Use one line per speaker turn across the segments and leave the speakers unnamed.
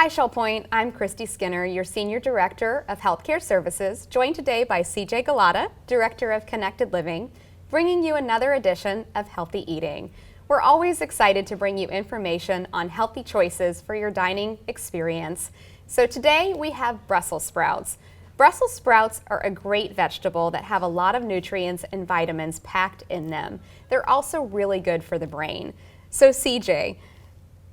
Hi, Shell Point. I'm Christy Skinner, your Senior Director of Healthcare Services, joined today by CJ Galata, Director of Connected Living, bringing you another edition of Healthy Eating. We're always excited to bring you information on healthy choices for your dining experience. So today we have Brussels sprouts. Brussels sprouts are a great vegetable that have a lot of nutrients and vitamins packed in them. They're also really good for the brain. So CJ,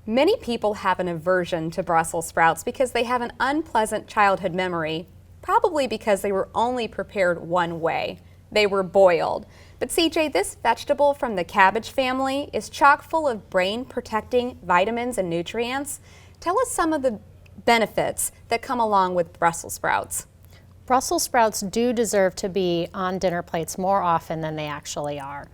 many people have an aversion to Brussels sprouts because they have an unpleasant childhood memory, probably because they were only prepared one way. They were boiled. But CJ, this vegetable from the cabbage family is chock full of brain-protecting vitamins and nutrients. Tell us some of the benefits that come along with Brussels sprouts.
Brussels sprouts do deserve to be on dinner plates more often than they actually are.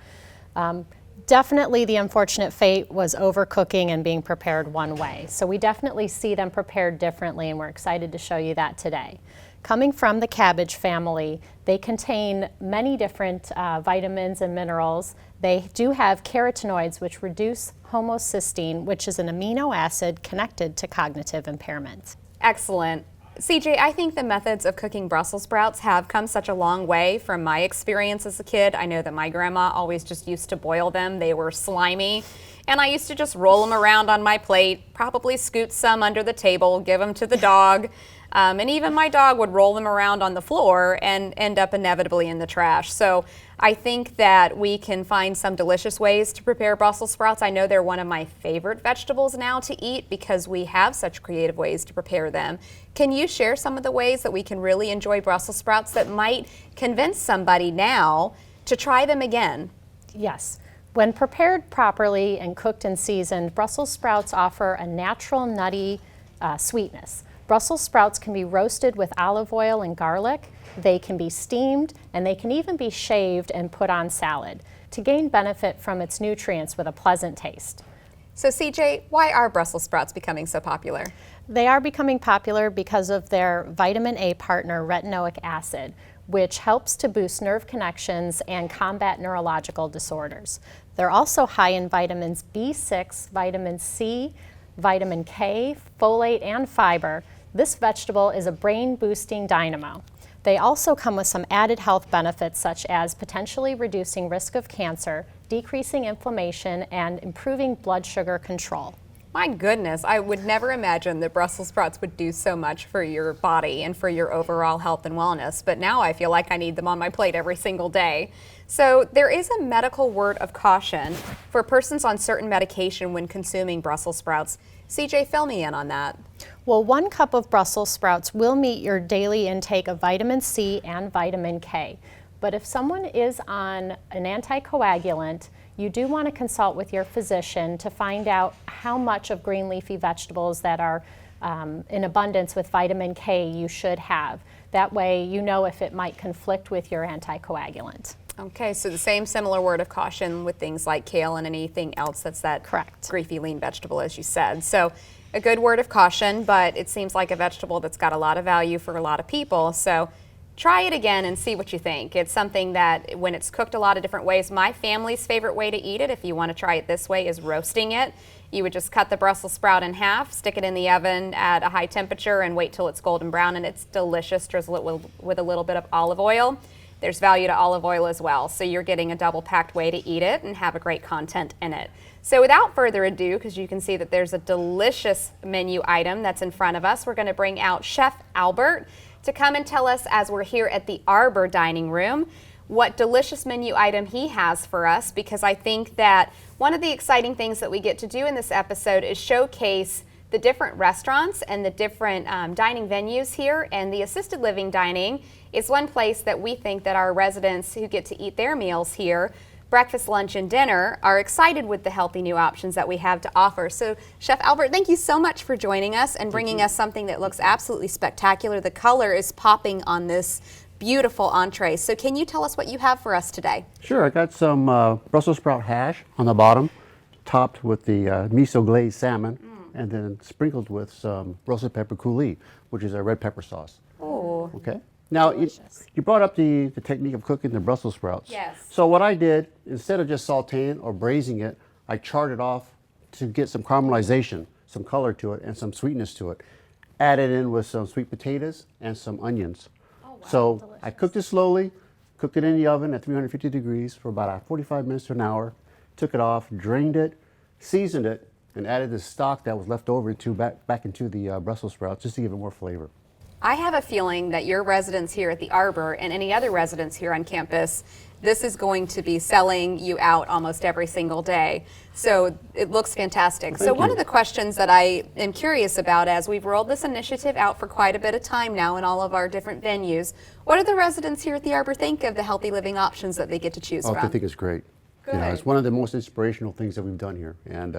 Definitely the unfortunate fate was overcooking and being prepared one way. So we definitely see them prepared differently, and we're excited to show you that today. Coming from the cabbage family, they contain many different vitamins and minerals. They do have carotenoids, which reduce homocysteine, which is an amino acid connected to cognitive impairment.
Excellent. CJ, I think the methods of cooking Brussels sprouts have come such a long way from my experience as a kid. I know that my grandma always just used to boil them. They were slimy, and I used to just roll them around on my plate, probably scoot some under the table, give them to the dog, and even my dog would roll them around on the floor and end up inevitably in the trash. So I think that we can find some delicious ways to prepare Brussels sprouts. I know they're one of my favorite vegetables now to eat because we have such creative ways to prepare them. Can you share some of the ways that we can really enjoy Brussels sprouts that might convince somebody now to try them again?
Yes. When prepared properly and cooked and seasoned, Brussels sprouts offer a natural nutty sweetness. Brussels sprouts can be roasted with olive oil and garlic. They can be steamed, and they can even be shaved and put on salad to gain benefit from its nutrients with a pleasant taste.
So CJ, why are Brussels sprouts becoming so popular?
They are becoming popular because of their vitamin A partner, retinoic acid, which helps to boost nerve connections and combat neurological disorders. They're also high in vitamins B6, vitamin C, vitamin K, folate, and fiber. This vegetable is a brain-boosting dynamo. They also come with some added health benefits such as potentially reducing risk of cancer, decreasing inflammation, and improving blood sugar control.
My goodness, I would never imagine that Brussels sprouts would do so much for your body and for your overall health and wellness, but now I feel like I need them on my plate every single day. So there is a medical word of caution for persons on certain medication when consuming Brussels sprouts. CJ, fill me in on that.
Well, 1 cup of Brussels sprouts will meet your daily intake of vitamin C and vitamin K. But if someone is on an anticoagulant, you do want to consult with your physician to find out how much of green leafy vegetables that are in abundance with vitamin K you should have. That way you know if it might conflict with your anticoagulant.
Okay, so the same similar word of caution with things like kale and anything else that's that
Correct.
Leafy lean vegetable, as you said. So a good word of caution, but it seems like a vegetable that's got a lot of value for a lot of people. So try it again and see what you think. It's something that when it's cooked a lot of different ways, my family's favorite way to eat it, if you want to try it this way, is roasting it. You would just cut the Brussels sprout in half, stick it in the oven at a high temperature, and wait till it's golden brown, and it's delicious. Drizzle it with a little bit of olive oil. There's value to olive oil as well, so you're getting a double-packed way to eat it and have a great content in it. So without further ado, because you can see that there's a delicious menu item that's in front of us, we're going to bring out Chef Albert to come and tell us, as we're here at the Arbor Dining Room, what delicious menu item he has for us, because I think that one of the exciting things that we get to do in this episode is showcase the different restaurants and the different dining venues here, and the assisted living dining is one place that we think that our residents who get to eat their meals here, breakfast, lunch, and dinner, are excited with the healthy new options that we have to offer. So Chef Albert, thank you so much for joining us and bringing us something that looks absolutely spectacular. The color is popping on this beautiful entree. So can you tell us what you have for us today?
Sure, I got some Brussels sprout hash on the bottom, topped with the miso glazed salmon, and then sprinkled with some roasted pepper coulis, which is a red pepper sauce.
Oh,
Okay. Now, you brought up the technique of cooking the Brussels sprouts.
Yes.
So what I did, instead of just sauteing or braising it, I charred it off to get some caramelization, some color to it, and some sweetness to it. added in with some sweet potatoes and some onions.
Oh, wow.
So I cooked it slowly, cooked it in the oven at 350 degrees for about 45 minutes to an hour, took it off, drained it, seasoned it, and added the stock that was left over back into the Brussels sprouts just to give it more flavor.
I have a feeling that your residents here at the Arbor and any other residents here on campus, this is going to be selling you out almost every single day. So it looks fantastic. So one of the questions that I am curious about, as we've rolled this initiative out for quite a bit of time now in all of our different venues, what do the residents here at the Arbor think of the healthy living options that they get to choose
Oh,
from?
I think it's great. You know,
Good.
it's one of the most inspirational things that we've done here, and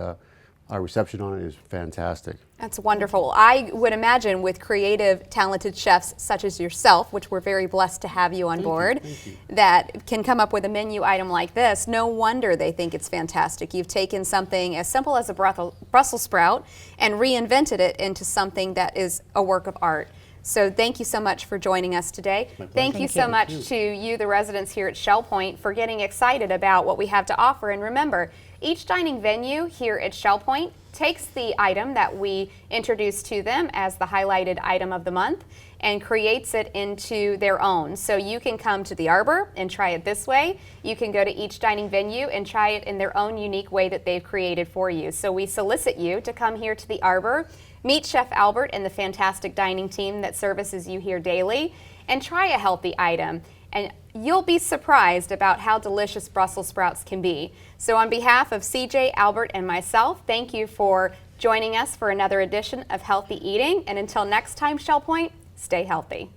our reception on it is fantastic.
That's wonderful. I would imagine with creative, talented chefs such as yourself, which we're very blessed to have you on board, that can come up with a menu item like this, no wonder they think it's fantastic. You've taken something as simple as a Brussels sprout and reinvented it into something that is a work of art. So thank you so much for joining us today. Thank you so much to you, the residents here at Shell Point, for getting excited about what we have to offer. And remember, each dining venue here at Shell Point takes the item that we introduce to them as the highlighted item of the month and creates it into their own. So you can come to the Arbor and try it this way. You can go to each dining venue and try it in their own unique way that they've created for you. So we solicit you to come here to the Arbor, meet Chef Albert and the fantastic dining team that services you here daily, and try a healthy item. And you'll be surprised about how delicious Brussels sprouts can be. So on behalf of CJ, Albert, and myself, thank you for joining us for another edition of Healthy Eating. And until next time, Shell Point, stay healthy.